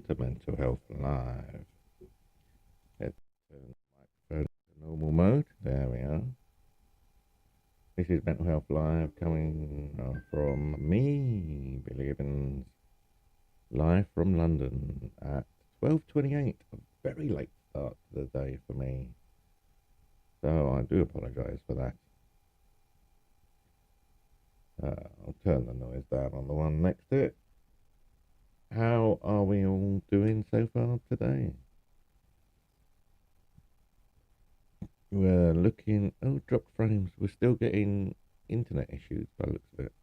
to Mental Health Live. Let's turn the microphone to normal mode. There we are. This is Mental Health Live coming from me, Billy Gibbons, live from London at 12:28. A very late start to the day for me. So I do apologise for that. I'll turn the noise down on the one next to it. How are we all doing so far today? We're looking. Oh, dropped frames. We're still getting internet issues by the looks of it.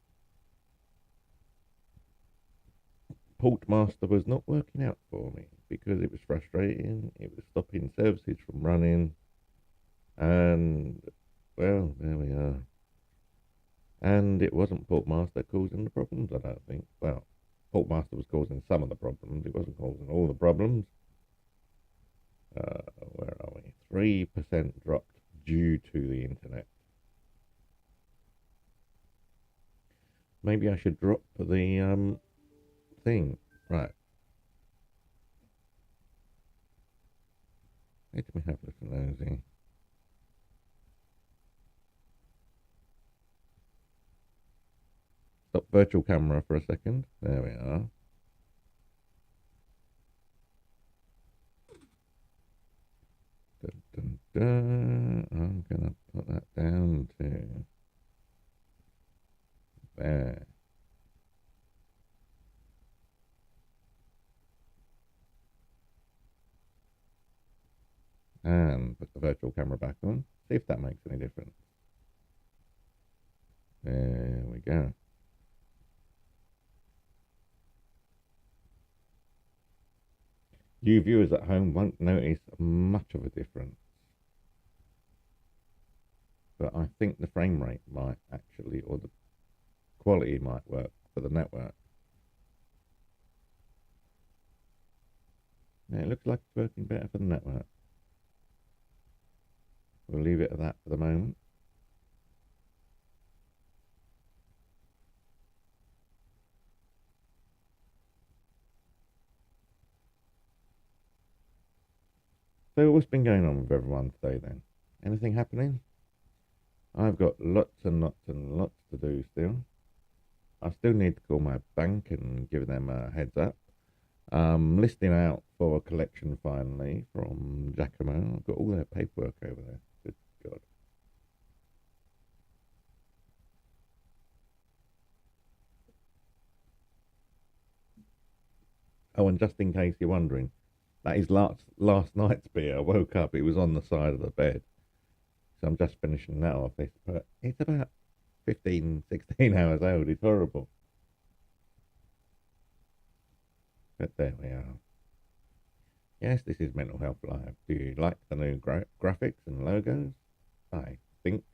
Portmaster was not working out for me because it was frustrating. It was stopping services from running. And, well, there we are. And it wasn't Portmaster causing the problems, I don't think. Well, Portmaster was causing some of the problems. It wasn't causing all the problems. Where are we? 3% dropped due to the internet. Maybe I should drop the thing. Right. Let me have a little nosy. Stop virtual camera for a second. There we are. Dun, dun, dun. I'm going to put that down to there. And put the virtual camera back on. See if that makes any difference. There we go. You viewers at home won't notice much of a difference. But I think the frame rate might actually, or the quality might work for the network. Yeah, it looks like it's working better for the network. We'll leave it at that for the moment. So what's been going on with everyone today then? Anything happening? I've got lots and lots and lots to do still. I still need to call my bank and give them a heads up. Listing out for a collection finally from Giacomo. I've got all their paperwork over there. Good God. Oh, and just in case you're wondering, that is last night's beer. I woke up, it was on the side of the bed. So I'm just finishing that off. But it's about 15, 16 hours old. It's horrible. But there we are. Yes, this is Mental Health Live. Do you like the new graphics and logos? I think.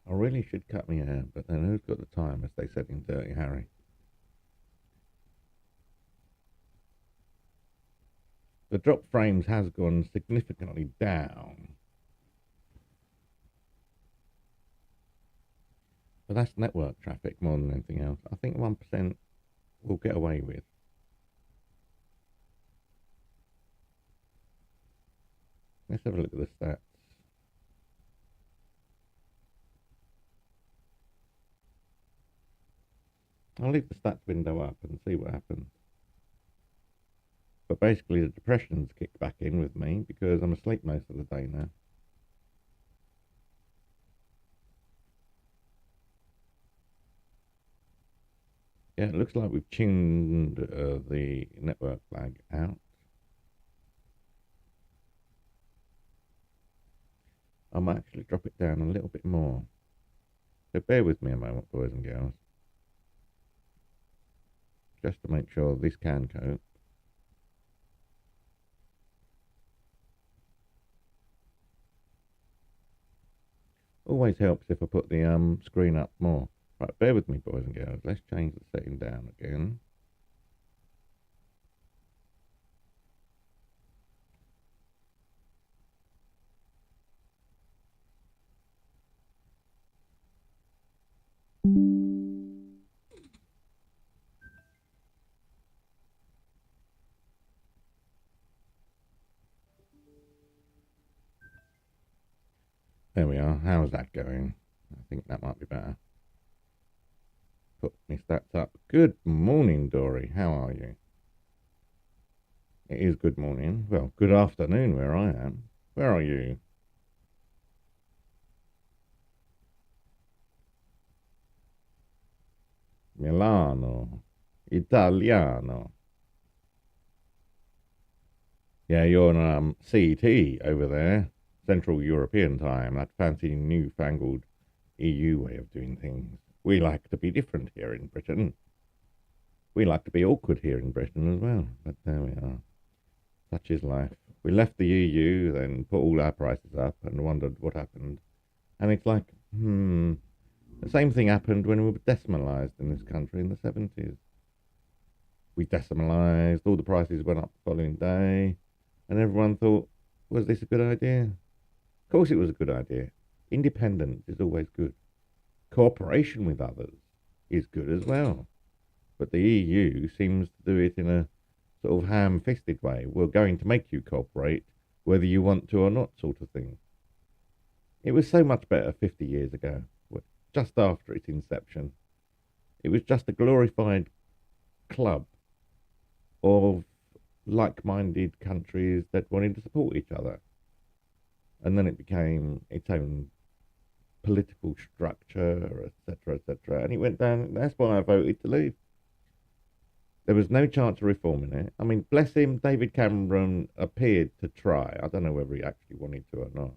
I really should cut my hair, but then who's got the time, as they said in Dirty Harry? The drop frames has gone significantly down, but that's network traffic more than anything else. I think 1% we'll get away with. Let's have a look at the stats. I'll leave the stats window up and see what happens. But basically, the depression's kicked back in with me because I'm asleep most of the day now. Yeah, it looks like we've tuned the network flag out. I might actually drop it down a little bit more. So bear with me a moment, boys and girls. Just to make sure this can cope. Always helps if I put the screen up more. Right, bear with me, boys and girls. Let's change the setting down again. There we are. How's that going? I think that might be better. Put my stats up. Good morning, Dory. How are you? It is good morning. Well, good afternoon where I am. Where are you? Milano. Italiano. Yeah, you're on CET over there. Central European time. That fancy newfangled EU way of doing things. We like to be different here in Britain. We like to be awkward here in Britain as well. But there we are. Such is life. We left the EU, then put all our prices up and wondered what happened. And it's like, the same thing happened when we were decimalised in this country in the 70s. We decimalised, all the prices went up the following day, and everyone thought, was this a good idea? Of course it was a good idea. Independence is always good. Cooperation with others is good as well. But the EU seems to do it in a sort of ham-fisted way. We're going to make you cooperate, whether you want to or not, sort of thing. It was so much better 50 years ago, just after its inception. It was just a glorified club of like-minded countries that wanted to support each other. And then it became its own political structure, etc., etc. And it went down. That's why I voted to leave. There was no chance of reforming it. I mean, bless him, David Cameron appeared to try. I don't know whether he actually wanted to or not.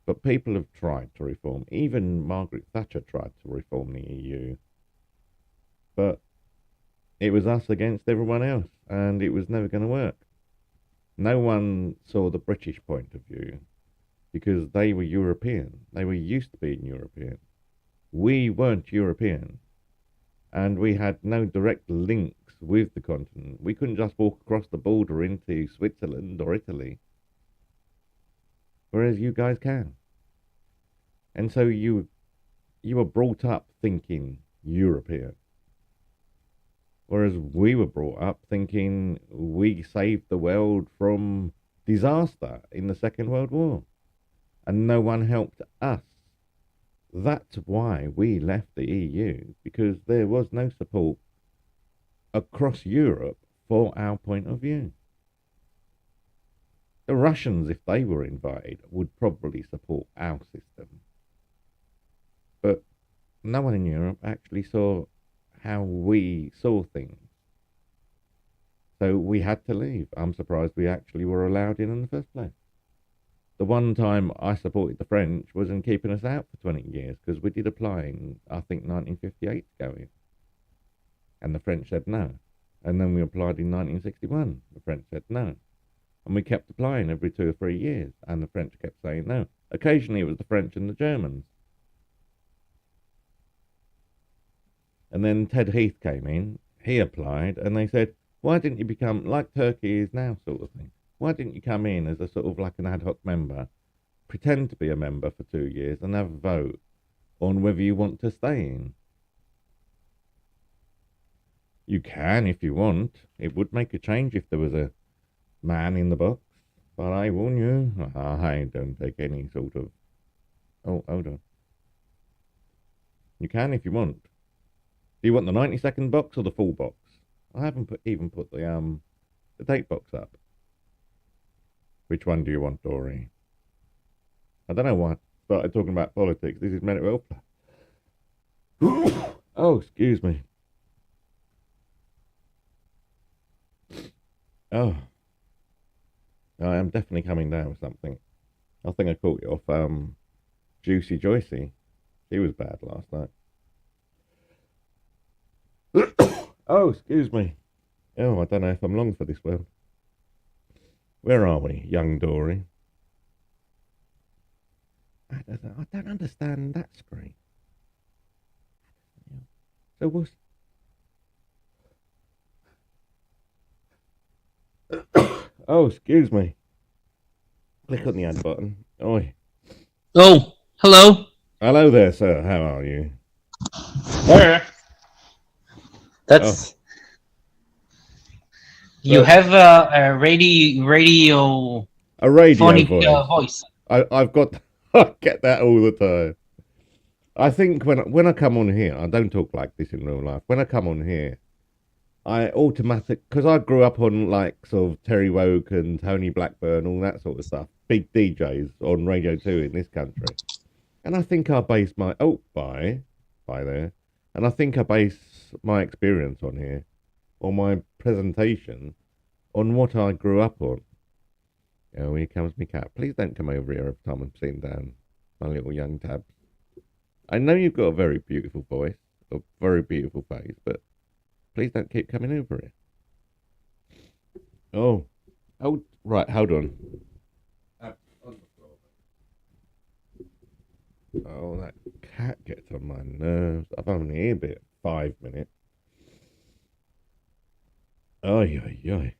But people have tried to reform. Even Margaret Thatcher tried to reform the EU. But it was us against everyone else, and it was never going to work. No one saw the British point of view because they were European. They were used to being European. We weren't European, and we had no direct links with the continent. We couldn't just walk across the border into Switzerland or Italy, whereas you guys can. And so you were brought up thinking European. Whereas we were brought up thinking we saved the world from disaster in the Second World War. And no one helped us. That's why we left the EU, because there was no support across Europe for our point of view. The Russians, if they were invited, would probably support our system. But no one in Europe actually saw how we saw things. So we had to leave. I'm surprised we actually were allowed in the first place. The one time I supported the French was in keeping us out for 20 years because we did apply in, I think, 1958 to go in. And the French said no. And then we applied in 1961. The French said no. And we kept applying every 2 or 3 years. And the French kept saying no. Occasionally it was the French and the Germans. And then Ted Heath came in. He applied. And they said, why didn't you become like Turkey is now sort of thing? Why didn't you come in as a sort of like an ad hoc member, pretend to be a member for 2 years and have a vote on whether you want to stay in? You can if you want. It would make a change if there was a man in the box. But I warn you, I don't take any sort of... Oh, hold on. You can if you want. Do you want the 90-second box or the full box? I haven't even put the date box up. Which one do you want, Dory? I don't know why I started talking about politics. This is mental health. Oh, excuse me. Oh, I am definitely coming down with something. I think I caught you off Juicy Joycey. She was bad last night. Oh, excuse me. Oh, I don't know if I'm long for this world. Where are we, young Dory? I don't understand that screen. So what's... Oh, excuse me. Click on the add button. Oi. Oh, hello. Hello there, sir. How are you? There. Oh, That's you well, have a radio a radio phonic voice. voice. I've got... I get that all the time. I think when I come on here, I don't talk like this in real life. When I come on here, I automatic because I grew up on like sort of Terry Wogan, Tony Blackburn, all that sort of stuff. Big DJs on Radio 2 in this country. And I think I base my by there. And I think I base my experience on here, or my presentation, on what I grew up on. Oh, here comes me cat. Please don't come over here every time I'm sitting down, my little young tab. I know you've got a very beautiful voice, a very beautiful face, but please don't keep coming over here. Oh, oh, right, hold on. On the floor. Oh, that cat gets on my nerves. I've only here been 5 minutes. Oh, yeah.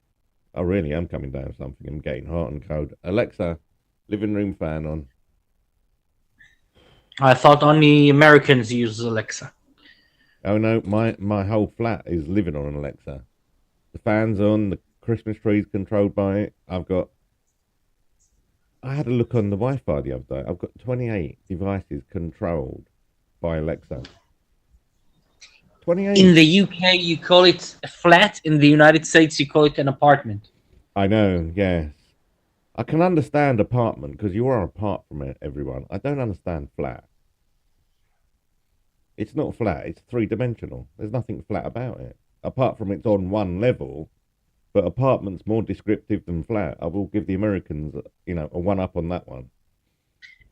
I really am coming down with something. I'm getting hot and cold. Alexa, living room fan on. I thought only Americans use Alexa. Oh no, my whole flat is living on an Alexa. The fan's on, the Christmas tree's controlled by it. I had a look on the Wi-Fi the other day. I've got 28 devices controlled by Alexa. 28. In the UK, you call it a flat. In the United States, you call it an apartment. I know, yes. I can understand apartment because you are apart from everyone. I don't understand flat. It's not flat, it's three-dimensional. There's nothing flat about it. Apart from it's on one level, but apartment's more descriptive than flat. I will give the Americans, a one-up on that one.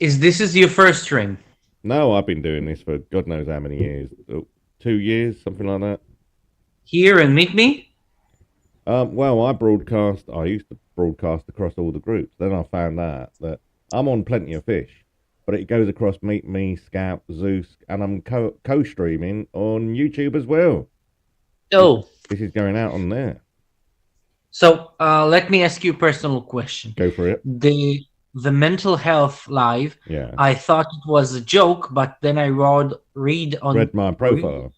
This is your first stream? No, I've been doing this for God knows how many years. 2 years, something like that. Here and Meet Me? Well, I used to broadcast across all the groups. Then I found out that I'm on Plenty of Fish, but it goes across Meet Me, Scout, Zeus, and I'm co-streaming on YouTube as well. Oh. This is going out on there. So let me ask you a personal question. Go for it. The mental health live. Yeah. I thought it was a joke, but then I read my profile.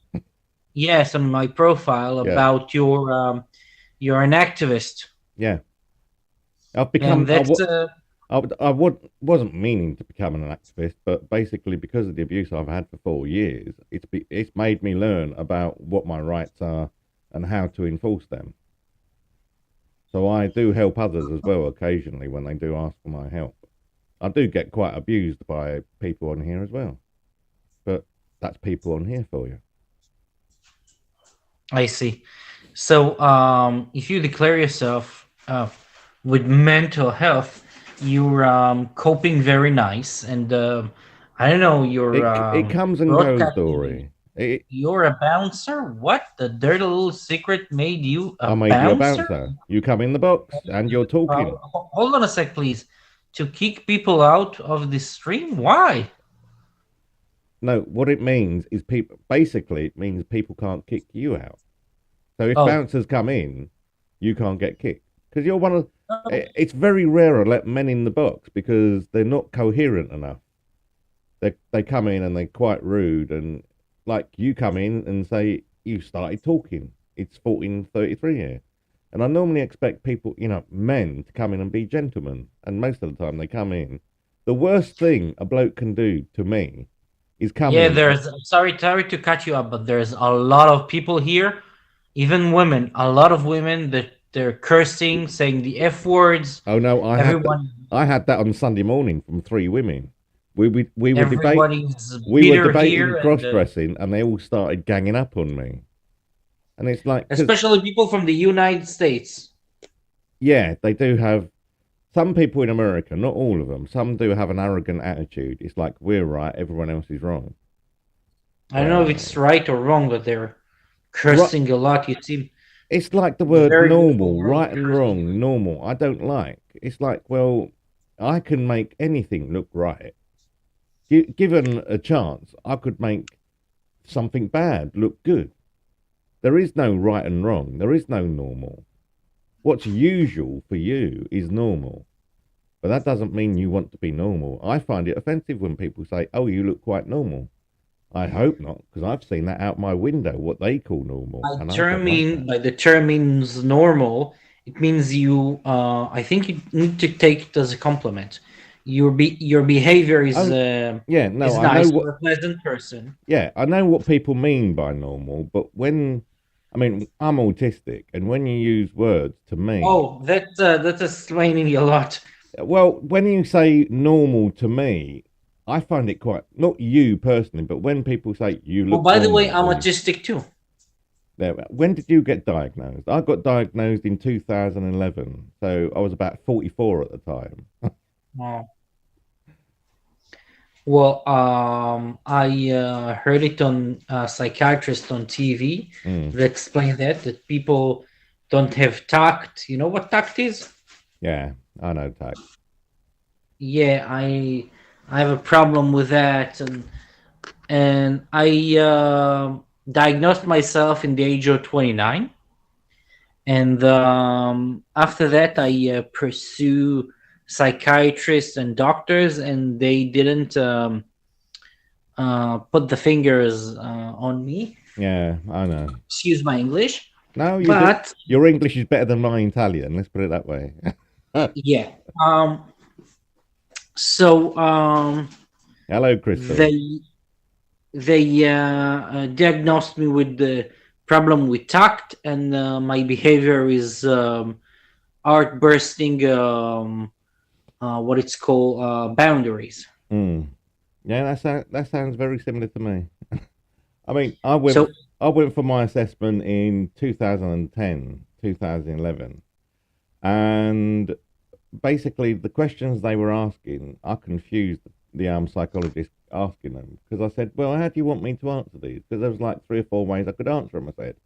Yes, on my profile about you're an activist. Yeah. I've become. I wasn't meaning to become an activist, but basically because of the abuse I've had for 4 years, it's made me learn about what my rights are and how to enforce them. So I do help others as well occasionally when they do ask for my help. I do get quite abused by people on here as well, but that's people on here for you. I see. So if you declare yourself with mental health, you're coping very nice, and I don't know, it comes and goes, Dory. You're a bouncer? What? The dirty little secret made you a bouncer? I made you a bouncer. You come in the box and you're talking. Hold on a sec, please. To kick people out of the stream? Why? No, what it means is it means people can't kick you out. So if bouncers come in, you can't get kicked. Because you're one of... It's very rare to let men in the box because they're not coherent enough. They come in and they're quite rude, and like you come in and say you started talking. It's 14:33 here, and I normally expect people, men, to come in and be gentlemen. And most of the time they come in. The worst thing a bloke can do to me is come in. Yeah, sorry to cut you up, but there's a lot of people here, even women. A lot of women that they're cursing, saying the F words. Oh no, I had that on Sunday morning from 3 women. We were debating cross-dressing, and they all started ganging up on me. And it's like... Especially people from the United States. Yeah, they do have... Some people in America, not all of them, some do have an arrogant attitude. It's like, we're right, everyone else is wrong. I don't know if it's right or wrong, but they're cursing a lot. You see... It's like the word normal, right and wrong, normal. I don't like. It's like, well, I can make anything look right. Given a chance, I could make something bad look good. There is no right and wrong. There is no normal. What's usual for you is normal. But that doesn't mean you want to be normal. I find it offensive when people say, "Oh, you look quite normal." I hope not, because I've seen that out my window, what they call normal, and I don't like that. By the term means normal, it means you. I think you need to take it as a compliment. Your behavior Oh, yeah, no, is I know nice. what. You're a pleasant person. Yeah, I know what people mean by normal, but when, I mean, I'm autistic, and when you use words to me, Oh, that's explaining a lot. well, when you say normal to me, I find it quite, not you personally, but when people say you Oh, look by the way, normal, I'm or you, autistic too. there, when did you get diagnosed? I got diagnosed in 2011, so I was about 44 at the time. Oh. Well, I heard it on a psychiatrist on TV Mm, that explained that people don't have tact. You know what tact is? yeah, I know, tact. Yeah, I have a problem with that, and I diagnosed myself in the age of 29, and after that I pursue psychiatrists and doctors, and they didn't put the fingers on me. Yeah, I know. Excuse my English, No, you do. but Your English is better than my Italian. Let's put it that way. yeah. So Hello, Crystal. they diagnosed me with the problem with tact, and my behavior is art bursting. What it's called boundaries. Mm. Yeah, that sounds very similar to me. I mean, So I went for my assessment in 2010, 2011, and basically the questions they were asking, I confused the psychologist asking them because I said, "Well, how do you want me to answer these?" Because there was like three or four ways I could answer them. I said,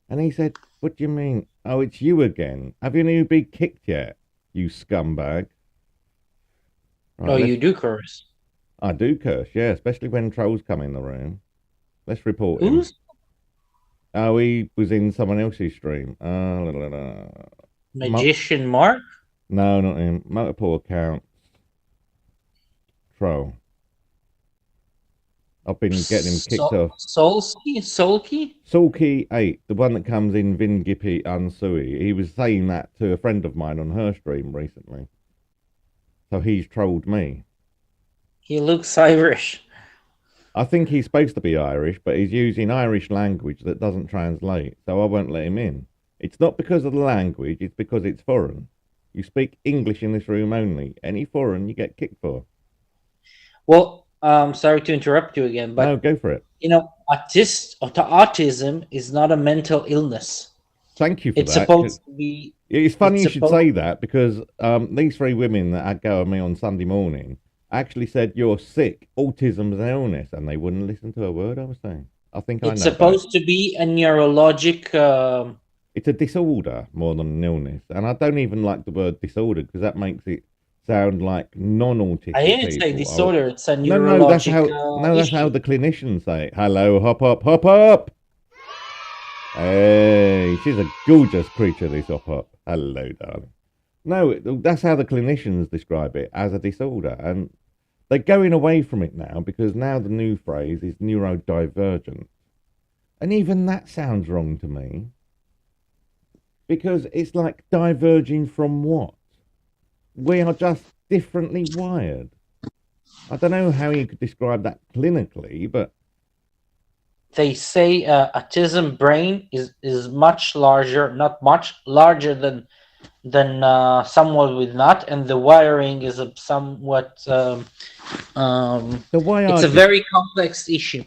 and he said, "What do you mean? Oh, it's you again. Have you been kicked yet, you scumbag?" oh, Right, let's. you do curse. I do curse, yeah, especially when trolls come in the room. Let's report him. Who's Oh, he was in someone else's stream. Mo- magician Mark? no, not him. Multiple accounts. Troll. I've been getting him kicked off. Solky? Sulky8, the one that comes in Vingipi Unsui, he was saying that to a friend of mine on her stream recently. So he's trolled me. He looks Irish. I think he's supposed to be Irish, but he's using Irish language that doesn't translate, so I won't let him in. It's not because of the language, it's because it's foreign. You speak English in this room only. Any foreign, you get kicked for. Well, sorry to interrupt you again, No, but go for it. autism is not a mental illness. Thank you for It's that. supposed to be. It's funny It's you should supposed. say that because these three women that had go at me on Sunday morning actually said you're sick, autism's an illness, and they wouldn't listen to a word I was saying. I think I It's know better. supposed to be a neurologic. It's a disorder more than an illness, and I don't even like the word disorder because that makes it sound like non-autistic I didn't say people. disorder. It's a No, no, that's neurologic how. No, that's how issue. the clinicians say it. Hello, hop up, hop up. Hey, she's a gorgeous creature, this hop up. Hello, darling. No, that's how the clinicians describe it as a disorder, and they're going away from it now because now the new phrase is neurodivergent, and even that sounds wrong to me because it's like diverging from what? We are just differently wired. I don't know how you could describe that clinically, but They say autism brain is much larger, not much larger than someone with not, and the wiring is a somewhat. the way It's I a very complex issue.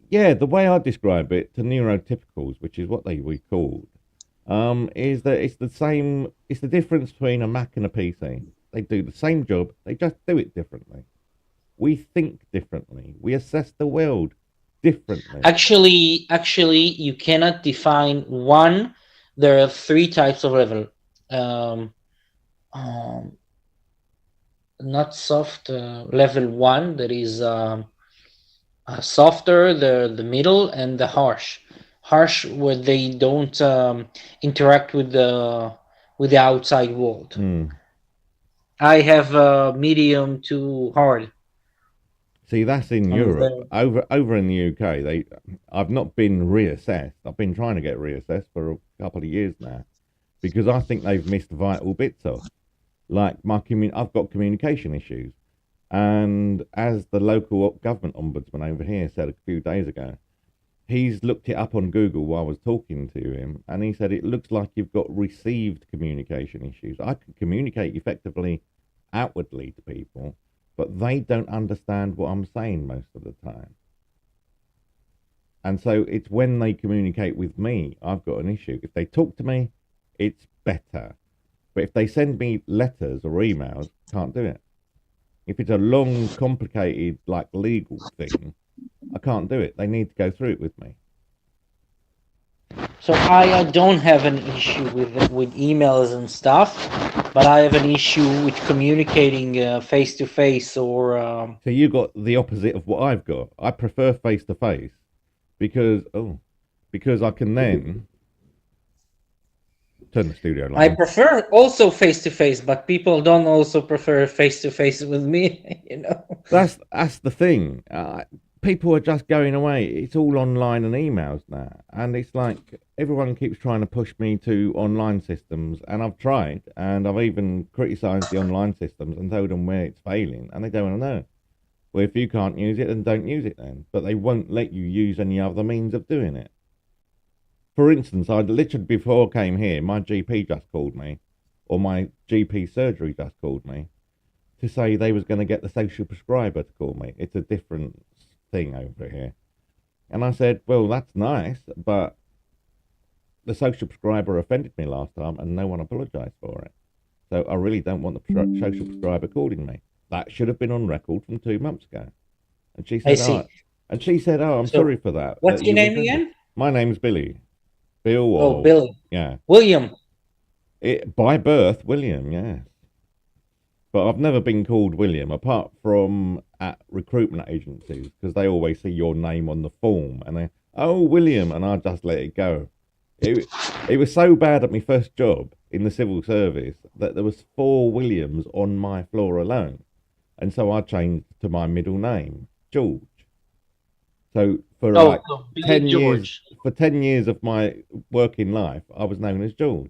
yeah, the way I describe it to neurotypicals, which is what they we called, is that it's the same. It's the difference between a Mac and a PC. They do the same job. They just do it differently. We think differently. We assess the world differently. Actually, you cannot define one. There are three types of level. Um, um, Not soft. Level one, that is Softer, the middle, and the harsh. Harsh where they don't interact with the outside world. Hmm. I have medium to hard. See, that's in And Europe. Over in the UK, I've not been reassessed. I've been trying to get reassessed for a couple of years now because I think they've missed vital bits off. Like I've got communication issues, and as the local government ombudsman over here said a few days ago, he's looked it up on Google while I was talking to him, and he said it looks like you've got received communication issues. I can communicate effectively outwardly to people, but they don't understand what I'm saying most of the time. And so it's when they communicate with me, I've got an issue. If they talk to me, it's better. But if they send me letters or emails, can't do it. If it's a long, complicated, like legal thing, I can't do it. They need to go through it with me. so I don't have an issue with emails and stuff, but I have an issue with communicating face to face or. So you got the opposite of what I've got. I prefer face to face because I can then turn the studio I light. prefer also face to face, but people don't also prefer face to face with me. You know. That's the thing. People are just going away. It's all online and emails now, and it's like everyone keeps trying to push me to online systems, and I've tried, and I've even criticised the online systems and told them where it's failing, and they don't want to know. Well, if you can't use it, then don't use it then. But they won't let you use any other means of doing it. For instance, I literally before I came here, my GP just called me, or my GP surgery just called me, to say they was going to get the social prescriber to call me. It's a different thing over here. And I said, well, that's nice, but the social prescriber offended me last time and no one apologised for it. So I really don't want the social prescriber calling me. That should have been on record from 2 months ago. And she I said, see. I'm So, sorry for that. what's your You were name offended. again? My name's Billy. Bill Oh, or, Billy. yeah. William. By birth, William, yes. But I've never been called William, apart from at recruitment agencies, because they always see your name on the form, and they, oh, William, and I just let it go. It was so bad at my first job in the civil service that there was 4 Williams on my floor alone, and so I changed to my middle name, George. So for Oh, like so Billy 10 years, George. for 10 years of my working life, I was known as George.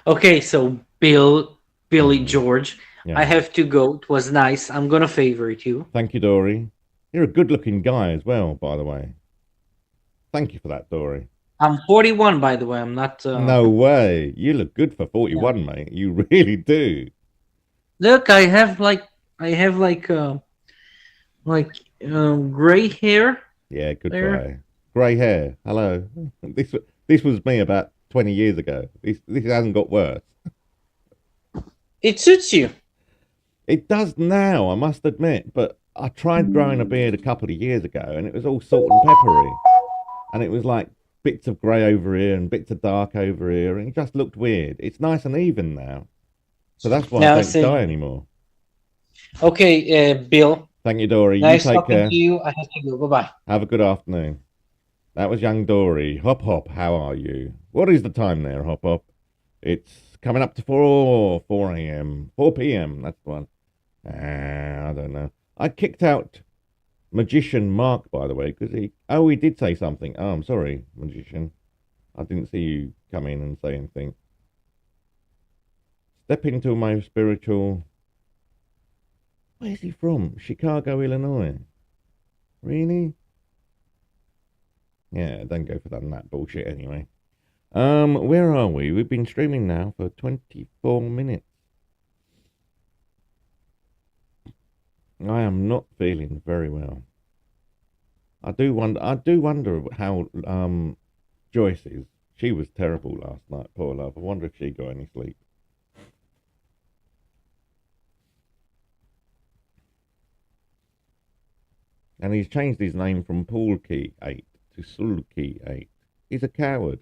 Okay, so Billy George. I Yeah. have to go. It was nice. I'm gonna favorite you. Thank you, Dory. You're a good-looking guy as well, by the way. Thank you for that, Dory. I'm 41, by the way. I'm not. No way. You look good for Yeah. 41, mate. You really do. Look, I have like gray hair Yeah, good there. guy. Grey hair. Hello. This was me about 20 years ago. This hasn't got worse. It suits you. It does now, I must admit, but I tried growing a beard a couple of years ago and it was all salt and peppery. And it was like bits of grey over here and bits of dark over here, and it just looked weird. It's nice and even now. So that's why I Now, don't dye see. anymore. Okay, Bill. Thank you, Dory. You Nice take talking care. to you. I have to go. Bye bye. Have a good afternoon. That was young Dory. Hop Hop, how are you? What is the time there, Hop Hop? It's coming up to 4 a.m. 4 p.m. That's the one. I don't know. I kicked out Magician Mark, by the way, because he did say something. Oh, I'm sorry, Magician. I didn't see you come in and say anything. Step into my spiritual. Where's he from? Chicago, Illinois. Really? Yeah, don't go for that bullshit anyway. Where are we? We've been streaming now for 24 minutes. I am not feeling very well. I do wonder how Joyce is. She was terrible last night, poor love. I wonder if she got any sleep. And he's changed his name from Paul Key 8 to Sulky 8. He's a coward.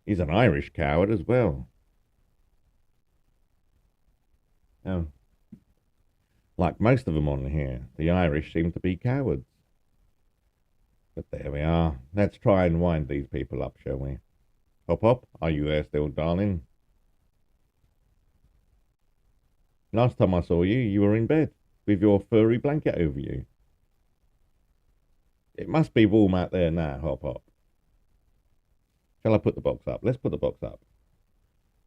He's an Irish coward as well. Oh. Like most of them on here, the Irish seem to be cowards. But there we are. Let's try and wind these people up, shall we? Hop Hop, are you there still, darling? Last time I saw you, you were in bed with your furry blanket over you. It must be warm out there now, Hop Hop. Shall I put the box up? Let's put the box up.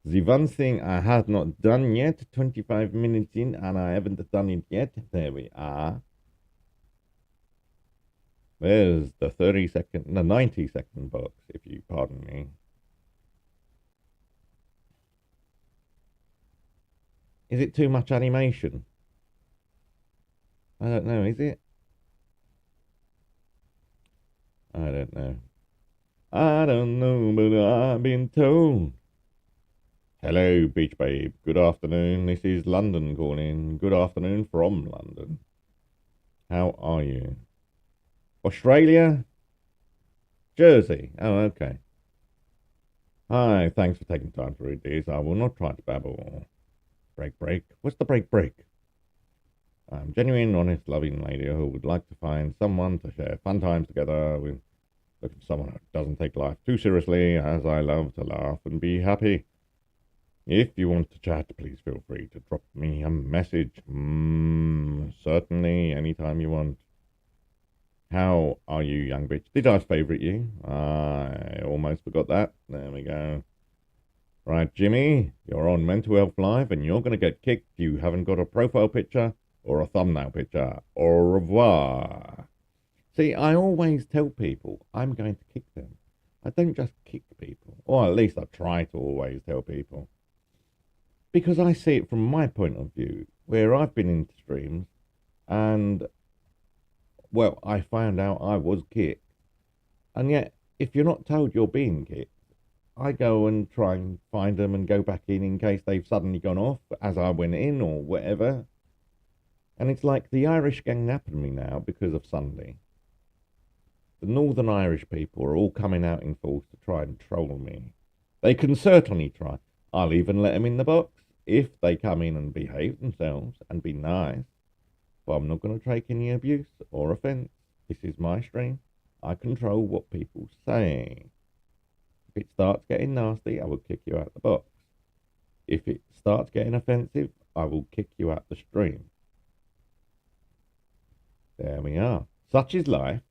The one thing I had not done yet, 25 minutes in, and I haven't done it yet. There we are. There's the 90-second box, if you pardon me. Is it too much animation? I don't know, is it? I don't know. I don't know, but I've been told. Hello, Beach Babe. Good afternoon. This is London calling. Good afternoon from London. How are you? Australia? Jersey. Oh, okay. Hi, thanks for taking time to read these. I will not try to babble. Break. What's the break? I'm genuine, honest, loving lady who would like to find someone to share fun times together with. Looking for someone who doesn't take life too seriously, as I love to laugh and be happy. If you want to chat, please feel free to drop me a message. Certainly, anytime you want. How are you, young bitch? Did I favourite you? I almost forgot that. There we go. Right, Jimmy, you're on Mental Health Live, and you're going to get kicked if you haven't got a profile picture or a thumbnail picture. Au revoir. See, I always tell people I'm going to kick them. I don't just kick people. Or at least I try to always tell people. Because I see it from my point of view, where I've been in streams and, well, I found out I was kicked. And yet, if you're not told you're being kicked, I go and try and find them and go back in case they've suddenly gone off as I went in or whatever. And it's like the Irish gang napping me now because of Sunday. The Northern Irish people are all coming out in force to try and troll me. They can certainly try. I'll even let them in the box if they come in and behave themselves and be nice. But I'm not going to take any abuse or offence. This is my stream. I control what people say. If it starts getting nasty, I will kick you out the box. If it starts getting offensive, I will kick you out the stream. There we are. Such is life.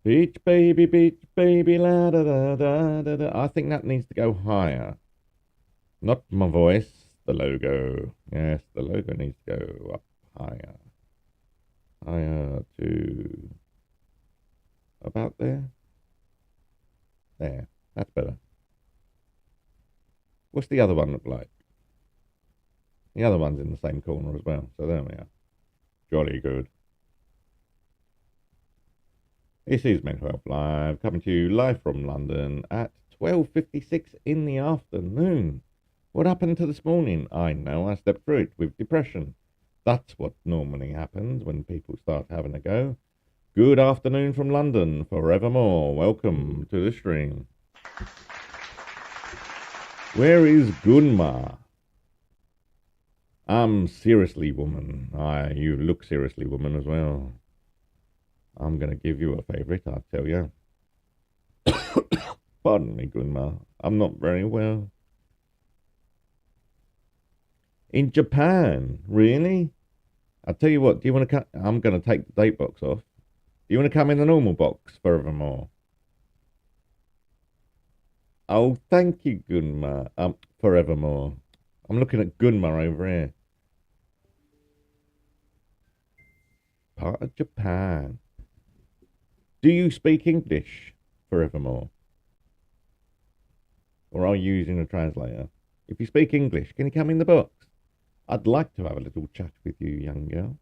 Beach baby, la da da da da da. I think that needs to go higher. Not my voice, the logo. Yes, the logo needs to go up higher. Higher to about there. There, that's better. What's the other one look like? The other one's in the same corner as well, so there we are. Jolly good. This is Mental Health Live, coming to you live from London at 12:56 in the afternoon. What happened to this morning? I know, I stepped through it with depression. That's what normally happens when people start having a go. Good afternoon from London, forevermore. Welcome to the stream. Where is Gunma? Seriously, woman. You look seriously, woman, as well. I'm going to give you a favourite, I'll tell you. Pardon me, Gunma. I'm not very well. In Japan? Really? I'll tell you what, do you want to come? I'm going to take the date box off. Do you want to come in the normal box, forevermore? Oh, thank you, Gunma. Forevermore. I'm looking at Gunma over here. Part of Japan. Do you speak English, forevermore? Or are you using a translator? If you speak English, can you come in the box? I'd like to have a little chat with you, young girl.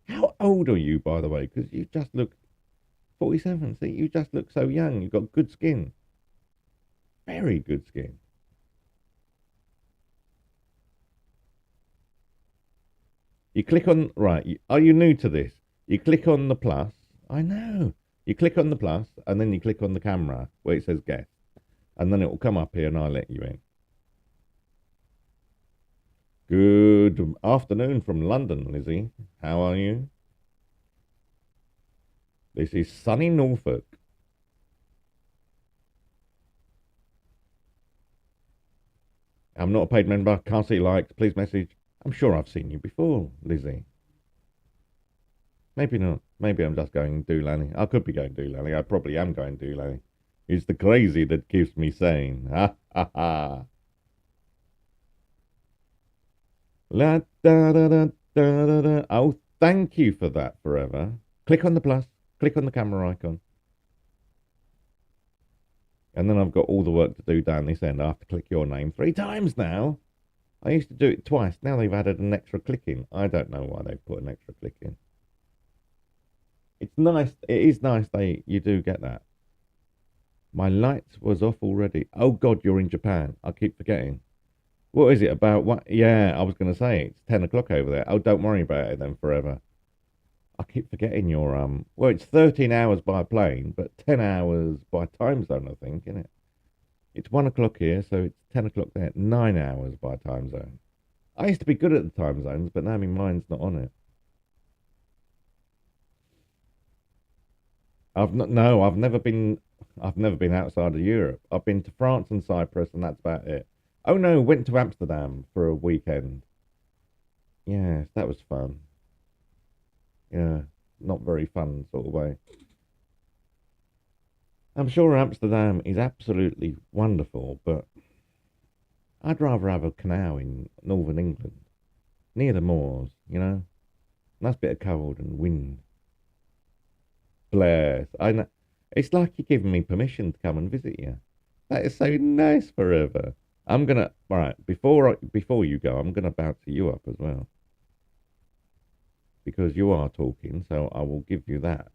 How old are you, by the way? Because you just look 47. See, you just look so young. You've got good skin. Very good skin. You click on, right, are you new to this? You click on the plus. I know. You click on the plus, and then you click on the camera where it says guest. And then it will come up here and I'll let you in. Good afternoon from London, Lizzie. How are you? This is sunny Norfolk. I'm not a paid member. Can't see likes. Please message. I'm sure I've seen you before, Lizzie. Maybe not. Maybe I'm just going doolally. I could be going doolally. I probably am going doolally. It's the crazy that keeps me sane. Ha ha ha. La da da da da da da. Oh, thank you for that, Forever. Click on the plus. Click on the camera icon. And then I've got all the work to do down this end. I have to click your name 3 times now. I used to do it twice. Now they've added an extra click in. I don't know why they've put an extra click in. It's nice. It is nice you do get that. My lights was off already. Oh God, you're in Japan. I keep forgetting. What is it about? What? Yeah, I was going to say it's 10 o'clock over there. Oh, don't worry about it then, Forever. I keep forgetting your well, it's 13 hours by plane, but 10 hours by time zone, I think, isn't it? It's 1 o'clock here, so it's 10 o'clock there. 9 hours by time zone. I used to be good at the time zones, but now my mind's not on it. I've never been outside of Europe. I've been to France and Cyprus, and that's about it. Oh no, went to Amsterdam for a weekend. Yes, that was fun. Yeah, not very fun sort of way. I'm sure Amsterdam is absolutely wonderful, but I'd rather have a canal in northern England, near the moors, you know? Nice bit of cold and wind. Bless. I know. It's like you're giving me permission to come and visit you. That is so nice, Forever. I'm gonna, right, before you go, I'm gonna bounce you up as well. Because you are talking, so I will give you that.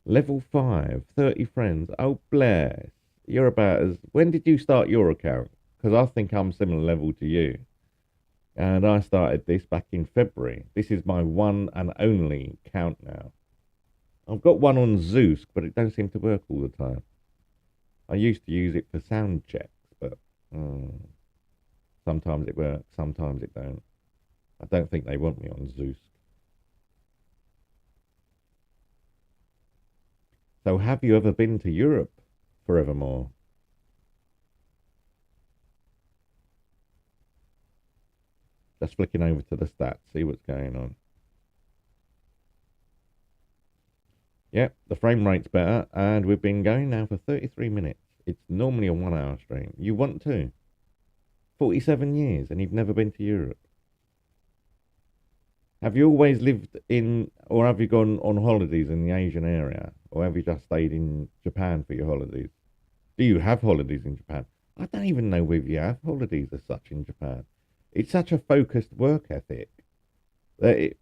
Level 5, 30 friends. Oh, bless. You're about as... When did you start your account? Because I think I'm similar level to you. And I started this back in February. This is my one and only account now. I've got one on Zeus, but it don't seem to work all the time. I used to use it for sound checks, but sometimes it works, sometimes it don't. I don't think they want me on Zeus. So have you ever been to Europe, Forevermore? Just flicking over to the stats, see what's going on. Yep, the frame rate's better, and we've been going now for 33 minutes. It's normally a 1 hour stream. You want to? 47 years, and you've never been to Europe. Have you always lived in, or have you gone on holidays in the Asian area? Or have you just stayed in Japan for your holidays? Do you have holidays in Japan? I don't even know whether you have holidays as such in Japan. It's such a focused work ethic that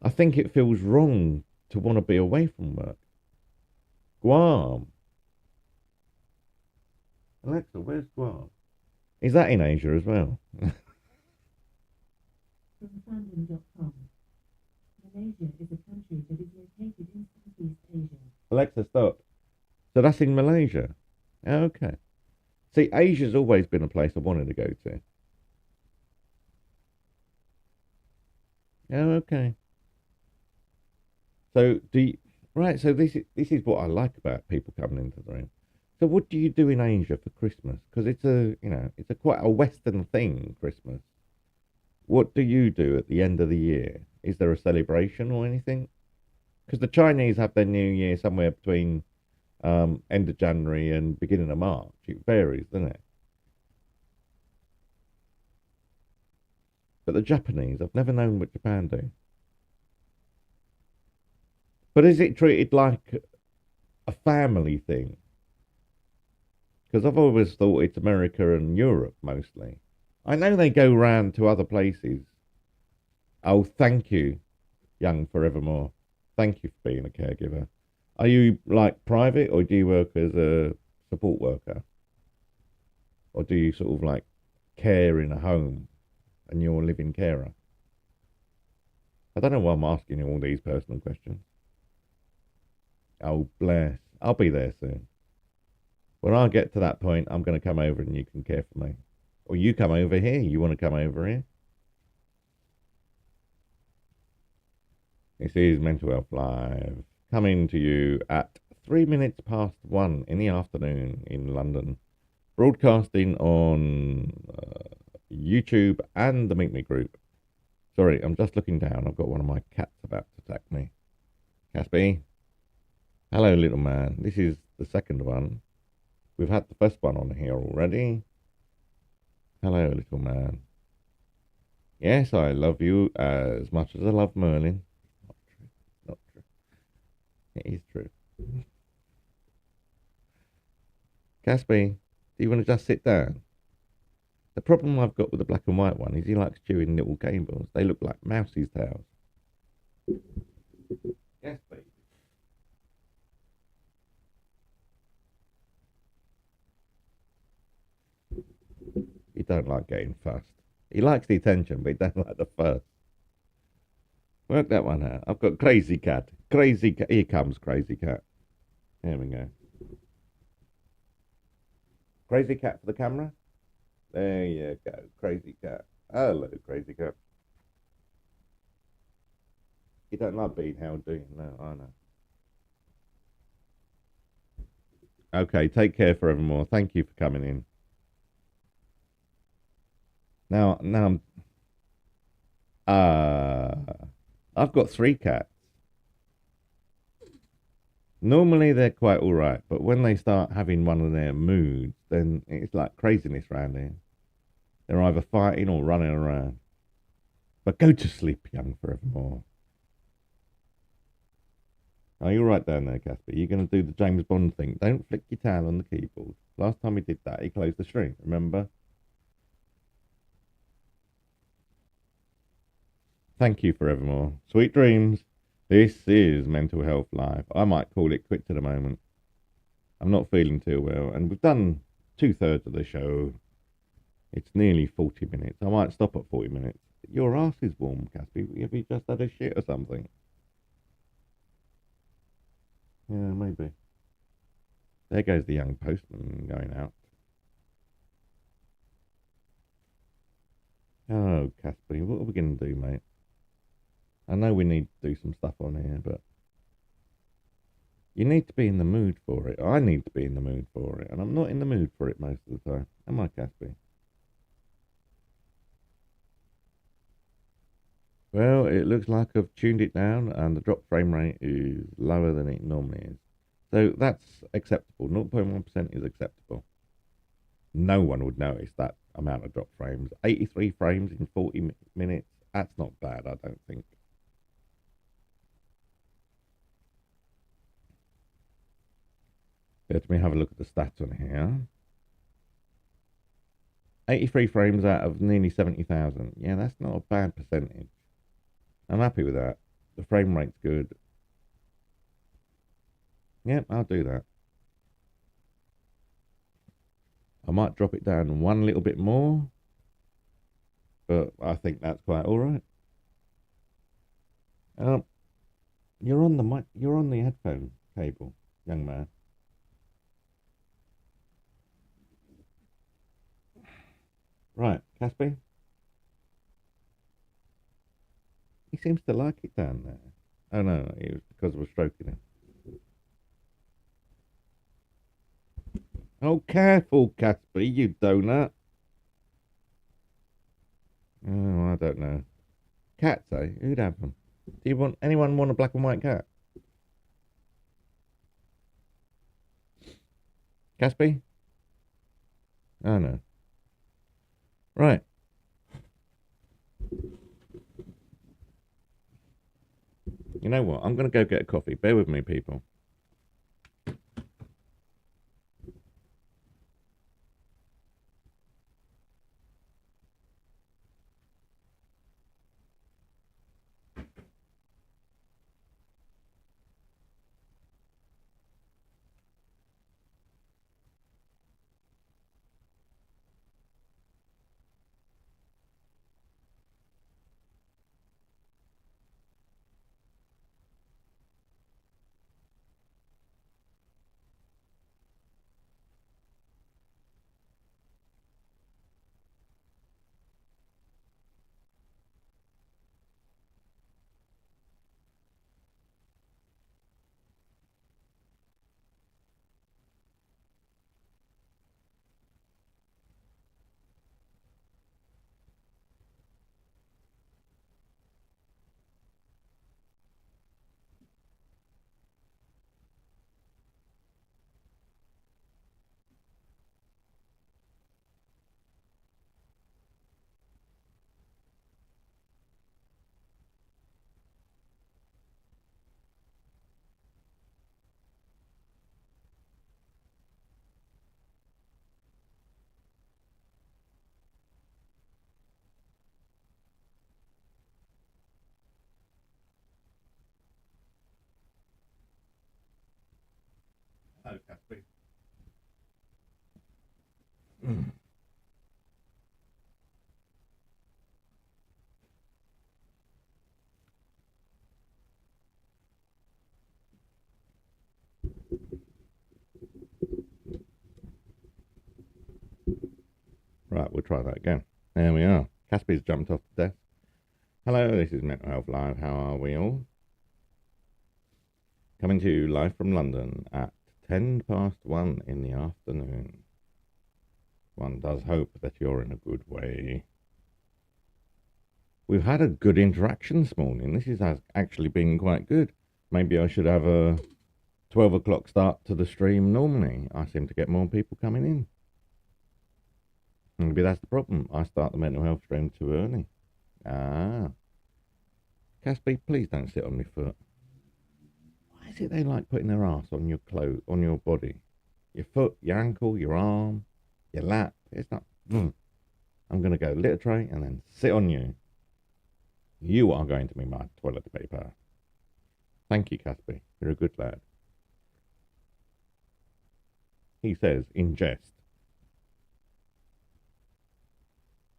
I think it feels wrong to want to be away from work. Guam. Alexa, where's Guam? Is that in Asia as well? From fandom.com. Malaysia is a country that is located in Southeast Asia. Alexa, stop. So that's in Malaysia. Okay. See, Asia's always been a place I wanted to go to. Oh, okay. So right? So this is what I like about people coming into the room. So what do you do in Asia for Christmas? Because it's a quite a Western thing, Christmas. What do you do at the end of the year? Is there a celebration or anything? Because the Chinese have their New Year somewhere between end of January and beginning of March. It varies, doesn't it? But the Japanese, I've never known what Japan do. But is it treated like a family thing? Because I've always thought it's America and Europe mostly. I know they go round to other places. Oh, thank you, Young Forevermore. Thank you for being a caregiver. Are you like private or do you work as a support worker? Or do you sort of like care in a home and you're a living carer? I don't know why I'm asking you all these personal questions. Oh, bless. I'll be there soon. When I get to that point, I'm going to come over and you can care for me. Or you come over here. You want to come over here? This is Mental Health Live, coming to you at 3 minutes past 1 in the afternoon in London. Broadcasting on YouTube and the Meet Me group. Sorry, I'm just looking down. I've got one of my cats about to attack me. Caspi. Hello, little man. This is the second one. We've had the first one on here already. Hello, little man. Yes, I love you as much as I love Merlin. Not true. Not true. It is true. Caspi, do you want to just sit down? The problem I've got with the black and white one is he likes chewing little game balls. They look like mouse's tails. Yes, please. He don't like getting fussed. He likes the attention, but he don't like the fuss. Work that one out. I've got Crazy Cat. Crazy Cat. Here comes Crazy Cat. There we go. Crazy Cat for the camera. There you go. Crazy Cat. Hello, Crazy Cat. You don't like being held, do you? No, I know. Okay, take care forevermore. Thank you for coming in. Now I'm. I've got 3 cats. Normally they're quite all right, but when they start having one of their moods, then it's like craziness around here. They're either fighting or running around. But go to sleep, young forevermore. Are you right down there, Casper? You're going to do the James Bond thing. Don't flick your tail on the keyboard. Last time he did that, he closed the stream, remember? Thank you forevermore. Sweet dreams. This is Mental Health Live. I might call it quits at the moment. I'm not feeling too well, and we've done 2/3 of the show. It's nearly 40 minutes. I might stop at 40 minutes. Your ass is warm, Caspi. Have you just had a shit or something? Yeah, maybe. There goes the young postman going out. Oh, Caspi, what are we going to do, mate? I know we need to do some stuff on here, but you need to be in the mood for it. I need to be in the mood for it, and I'm not in the mood for it most of the time. Am I, Caspi? Well, it looks like I've tuned it down, and the drop frame rate is lower than it normally is. So that's acceptable. 0.1% is acceptable. No one would notice that amount of drop frames. 83 frames in 40 minutes. That's not bad, I don't think. Let me have a look at the stats on here. 83 frames out of nearly 70,000. Yeah, that's not a bad percentage. I'm happy with that. The frame rate's good. Yep, I'll do that. I might drop it down one little bit more, but I think that's quite all right. You're on the mic. You're on the headphone cable, young man. Right, Caspi. He seems to like it down there. Oh no, it was because I was stroking him. Oh, careful, Caspi, you donut. Oh, I don't know. Cats, eh? Who'd have them? Do you want anyone want a black and white cat? Caspi? Oh no. Right. You know what? I'm gonna go get a coffee. Bear with me, people. Hello, Caspi. Right, we'll try that again. There we are. Caspi's jumped off the desk. Hello, this is Mental Health Live. How are we all? Coming to you live from London at 1:10 in the afternoon. One does hope that you're in a good way. We've had a good interaction this morning. This has actually been quite good. Maybe I should have a 12 o'clock start to the stream normally. I seem to get more people coming in. Maybe that's the problem. I start the mental health stream too early. Ah. Caspi, please don't sit on my foot. Why is it they like putting their ass on your clothes, on your body? Your foot, your ankle, your arm, your lap. It's not. I'm going to go litter tray and then sit on you. You are going to be my toilet paper. Thank you, Caspi. You're a good lad. He says in jest.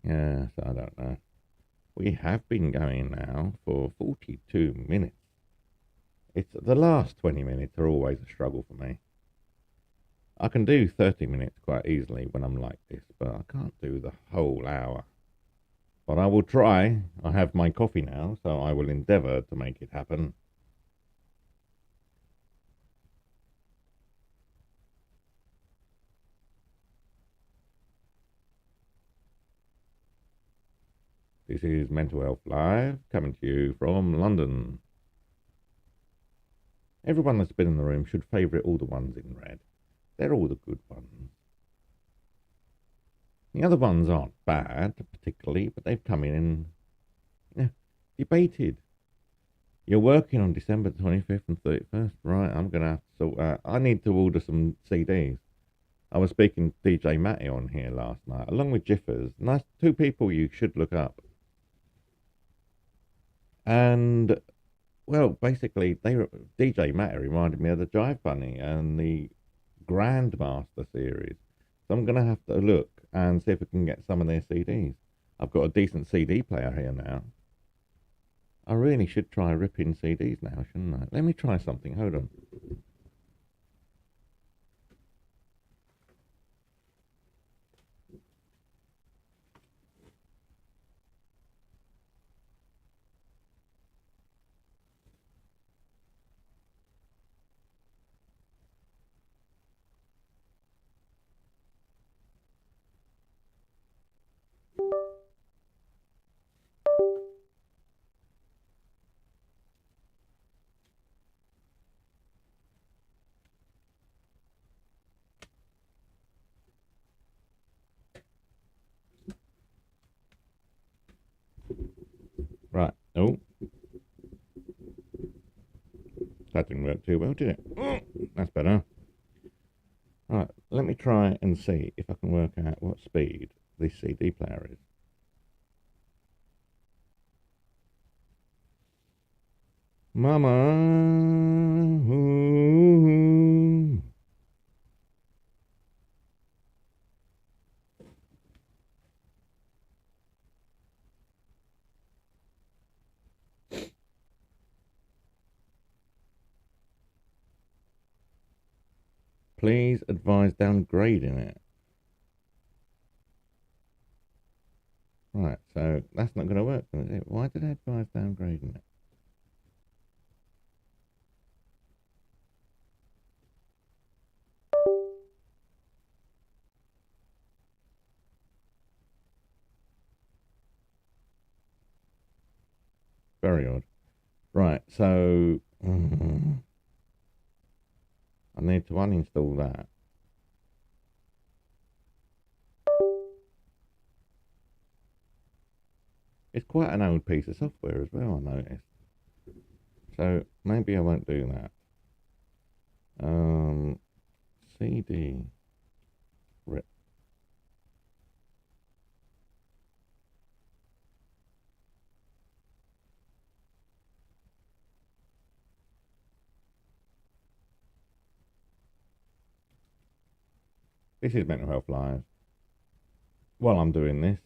Yes, I don't know. We have been going now for 42 minutes. It's the last 20 minutes are always a struggle for me. I can do 30 minutes quite easily when I'm like this, but I can't do the whole hour. But I will try. I have my coffee now, so I will endeavour to make it happen. This is Mental Health Live, coming to you from London. Everyone that's been in the room should favourite all the ones in red. They're all the good ones. The other ones aren't bad, particularly, but they've come in and debated. You're working on December 25th and 31st. Right, I'm going to have to sort out. I need to order some CDs. I was speaking to DJ Matty on here last night, along with Jiffers. And that's two people you should look up. And, well, basically, DJ Matty reminded me of the Jive Bunny and the Grandmaster series. So I'm going to have to look and see if I can get some of their CDs. I've got a decent CD player here now. I really should try ripping CDs now, shouldn't I? Let me try something. Hold on. Right. Oh. That didn't work too well, did it? Oh, that's better. Right. Let me try and see if I can work out what speed this CD player is. Mama. Ooh. Please advise downgrading it. Right, so that's not going to work, is it? Why did I advise downgrading it? Very odd. Right, so I need to uninstall that. It's quite an old piece of software as well, I noticed. So maybe I won't do that. CD rip. This is Mental Health Live. While I'm doing this,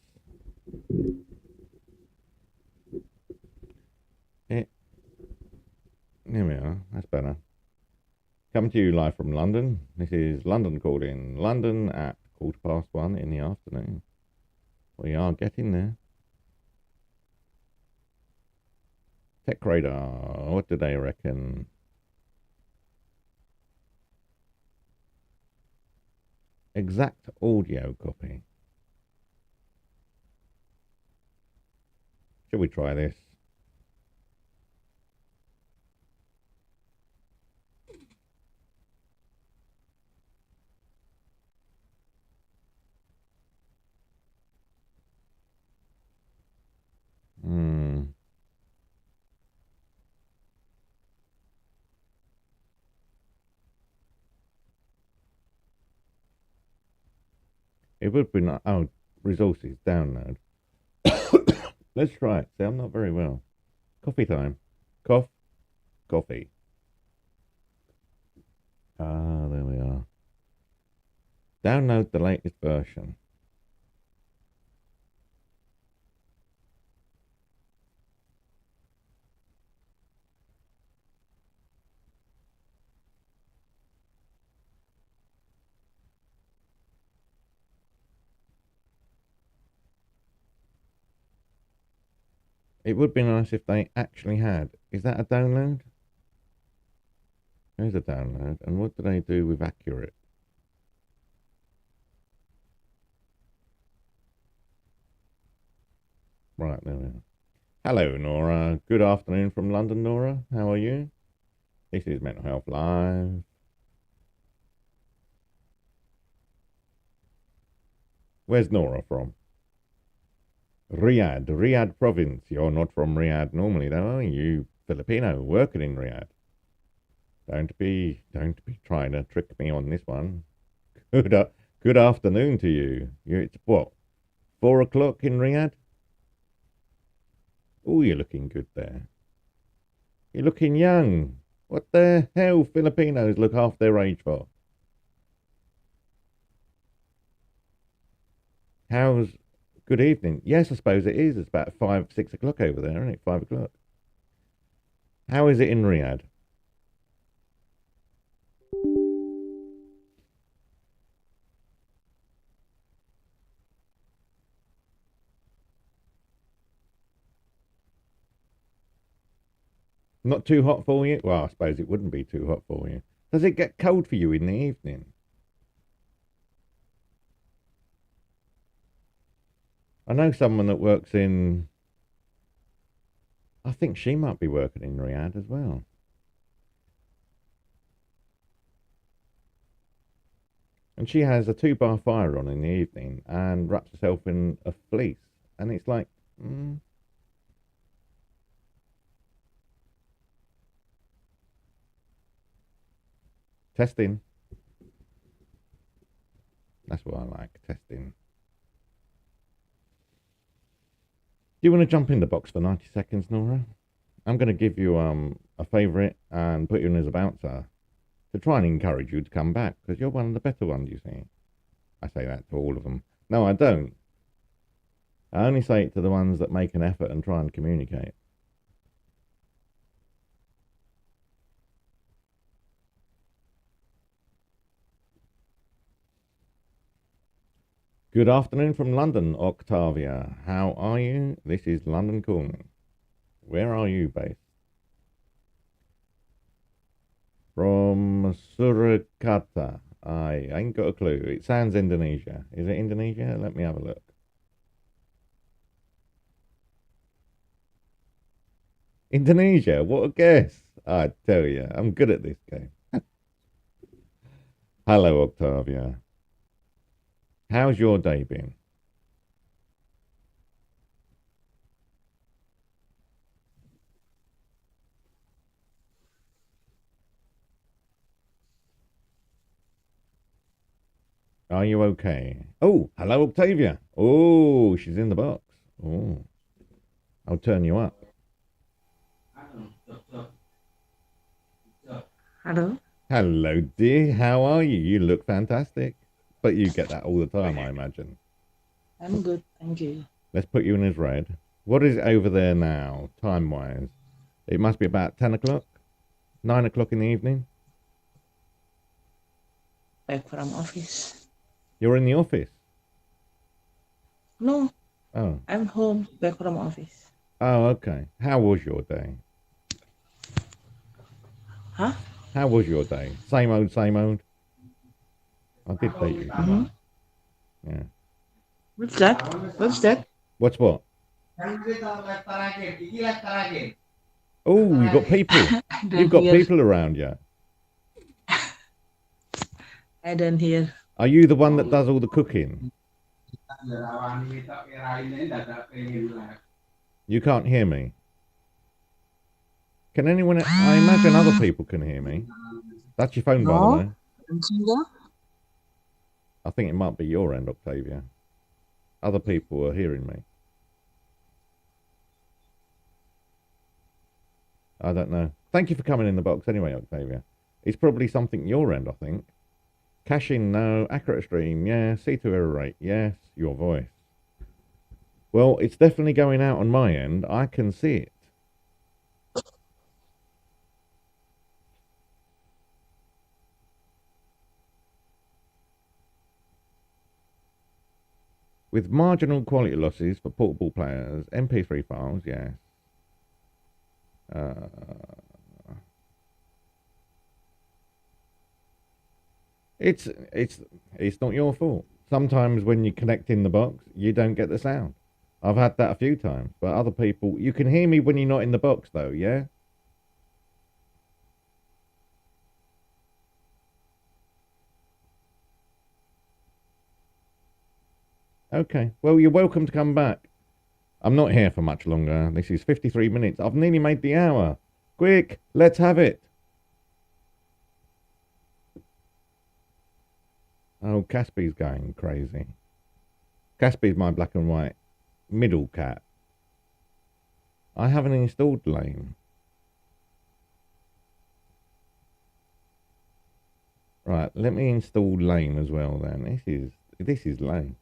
here we are. That's better. Coming to you live from London. This is London Calling. London at 1:15 in the afternoon. We are getting there. Tech Radar. What do they reckon? Exact audio copy. Shall we try this? It would be not. Oh, resources, download. Let's try it. See, I'm not very well. Coffee time. Coffee. Ah, there we are. Download the latest version. It would be nice if they actually had. Is that a download? There's a download. And what do they do with accurate? Right, there we are. Hello, Nora. Good afternoon from London, Nora. How are you? This is Mental Health Live. Where's Nora from? Riyadh province. You're not from Riyadh normally, though, are you? Filipino working in Riyadh. Don't be trying to trick me on this one. Good afternoon to you. It's what? 4 o'clock in Riyadh? Oh, you're looking good there. You're looking young. What the hell Filipinos look half their age for? How's good evening? Yes, I suppose it is. It's about 5, 6 o'clock over there, isn't it? 5 o'clock. How is it in Riyadh? Not too hot for you? Well, I suppose it wouldn't be too hot for you. Does it get cold for you in the evening? I know someone that works in... I think she might be working in Riyadh as well. And she has a 2-bar fire on in the evening and wraps herself in a fleece. And it's like... Testing. That's what I like, testing. Do you want to jump in the box for 90 seconds, Nora? I'm going to give you a favourite and put you in as a bouncer to try and encourage you to come back, because you're one of the better ones, you see. I say that to all of them. No, I don't. I only say it to the ones that make an effort and try and communicate. Good afternoon from London, Octavia. How are you? This is London Calling. Where are you based? From Surakarta. I ain't got a clue. It sounds Indonesia. Is it Indonesia? Let me have a look. Indonesia? What a guess. I tell you, I'm good at this game. Hello, Octavia. How's your day been? Are you okay? Oh, hello, Octavia. Oh, she's in the box. Oh, I'll turn you up. Hello. Hello, dear. How are you? You look fantastic. But you get that all the time, I imagine. I'm good, thank you. Let's put you in as red. What is it over there now, time-wise? It must be about 10 o'clock? 9 o'clock in the evening? Back from office. You're in the office? No, Oh. I'm home, back from office. Oh, okay. How was your day? Huh? How was your day? Same old, same old? I did date you. Mm-hmm. Yeah. What's that? What's that? What's what? Oh, you got people. I don't You've got hear. people around you. I don't hear. Are you the one that does all the cooking? You can't hear me. Can anyone? I imagine other people can hear me. That's your phone, by the No. way. Single? I think it might be your end, Octavia. Other people are hearing me. I don't know. Thank you for coming in the box anyway, Octavia. It's probably something your end, I think. Cash in, no. Accurate stream, yes. C2 error rate, yes. Your voice. Well, it's definitely going out on my end. I can see it. With marginal quality losses for portable players, MP3 files, yes. It's not your fault. Sometimes when you connect in the box, you don't get the sound. I've had that a few times, but other people, you can hear me when you're not in the box though, yeah? Okay, well, you're welcome to come back. I'm not here for much longer. This is 53 minutes. I've nearly made the hour. Quick, let's have it. Oh, Caspy's going crazy. Caspy's my black and white middle cat. I haven't installed Lame. Right, let me install Lame as well then. This is Lame.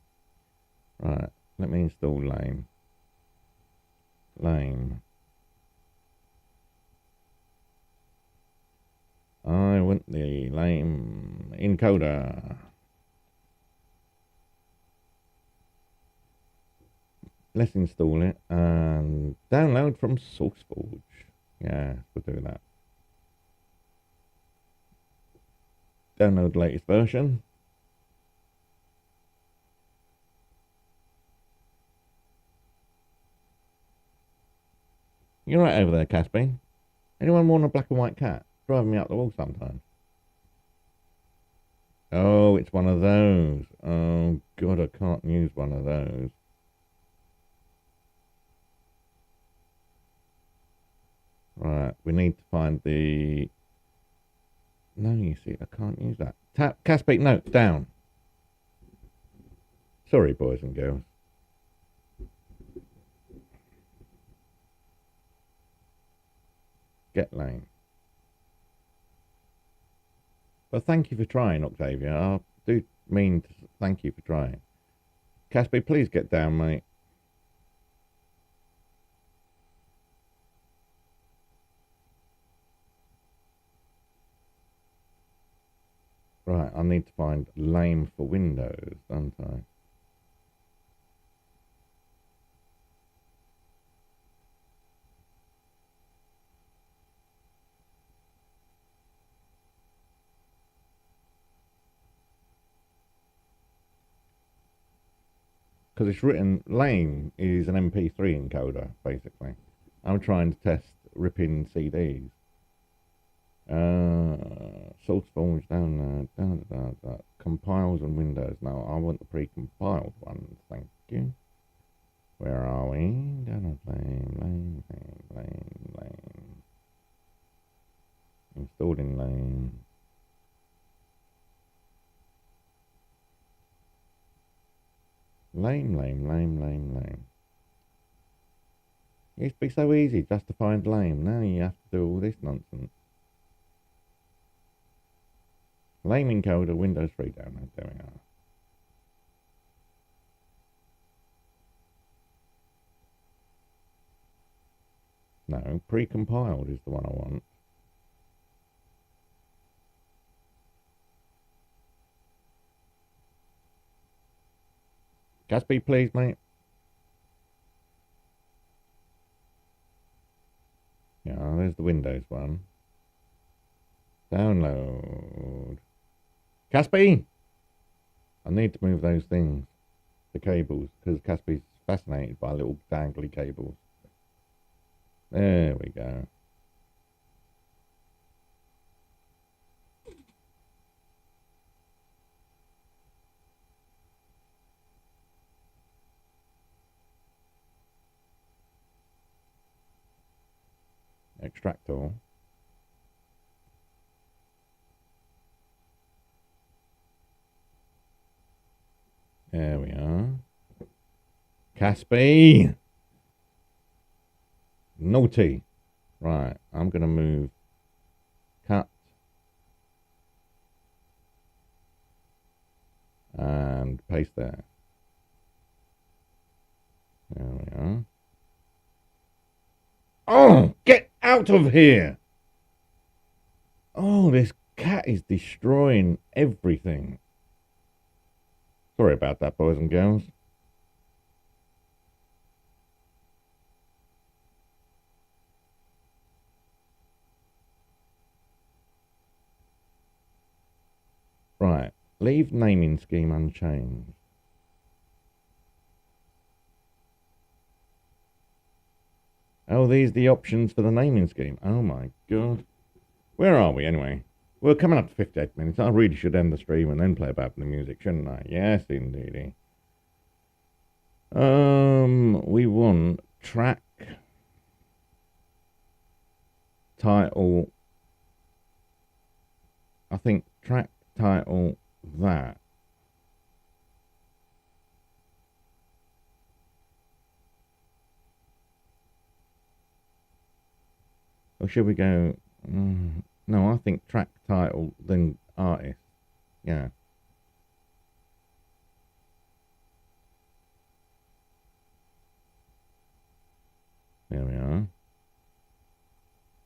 Right, let me install Lame. Lame. I want the Lame encoder. Let's install it and download from SourceForge. Yeah, we'll do that. Download the latest version. You're right over there, Caspy. Anyone want a black and white cat? Driving me up the wall sometimes. Oh, it's one of those. Oh, God, I can't use one of those. Right, we need to find the... No, you see, I can't use that. Tap, Caspy, no, down. Sorry, boys and girls. Get Lane. But thank you for trying, Octavia. I do mean to thank you for trying. Caspy, please get down, mate. Right, I need to find Lame for Windows, don't I? Because it's written, Lame is an MP3 encoder, basically. I'm trying to test ripping CDs. SourceForge download, compiles and Windows. No, I want the pre-compiled ones, thank you. Where are we? Download Lame. Installed in Lame. Lame. It used to be so easy just to find Lame. Now you have to do all this nonsense. Lame encoder, Windows 3 download. There we are. No, pre-compiled is the one I want. Gatsby, please, mate. Yeah, there's the Windows one. Download. Caspi! I need to move those things. The cables, because Caspi's fascinated by little dangly cables. There we go. Extract all. There we are. Caspi! Naughty. Right, I'm going to move. Cut. And paste there. There we are. Oh, get out of here! Oh, this cat is destroying everything. Sorry about that, boys and girls. Right, leave naming scheme unchanged. Oh, these are the options for the naming scheme. Oh my god. Where are we anyway? We're coming up to 58 minutes. I really should end the stream and then play about the music, shouldn't I? Yes, indeedy. We want track title. I think track title that. Or should we go? No, I think track title, then artist. Yeah. There we are.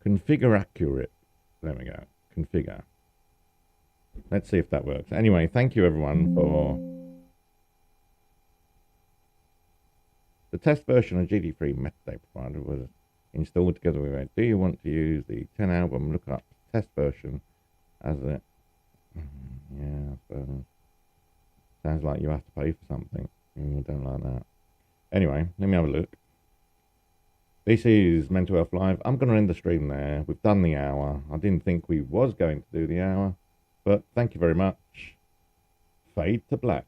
Configure accurate. There we go. Configure. Let's see if that works. Anyway, thank you everyone for the test version of GD3 metadata provider was installed together with it. Do you want to use the 10 album lookup test version as a yeah, I suppose. Sounds like you have to pay for something. I don't like that. Anyway, let me have a look. This is Mental Health Live. I'm going to end the stream there. We've done the hour. I didn't think we was going to do the hour, but thank you very much. Fade to black.